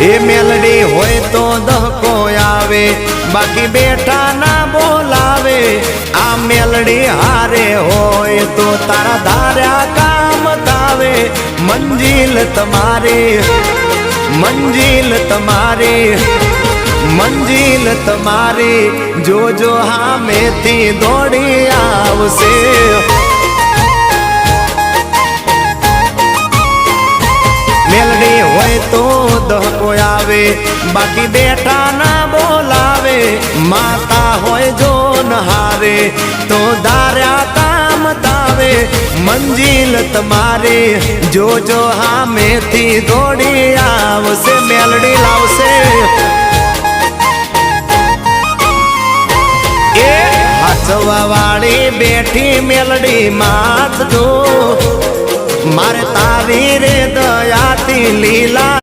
એ મેલડી હોય તો દહકો આવે, બાકી બેઠા ના બોલાવે। આ મેલડી હારે હોય તો તારા ધાર્યા કામ થાવે। મંજિલ તમારી, મંજિલ તમારી, મંજિલ તમારી, જોજો હામેથી દોડી આવશે। મેલડી હોય તો દહકો આવે, બાકી બેઠા ના બોલાવે। માતા હોય જો નહારે તો ધાર્યા કામ થાવે। મંજિલ તમારી, જોજો હામેથી દોડી આવશે। મેલડી લાવશે એ હાચવા વાળી બેઠી મેલડી માત જો, મારે તારી રે દયાથી લીલા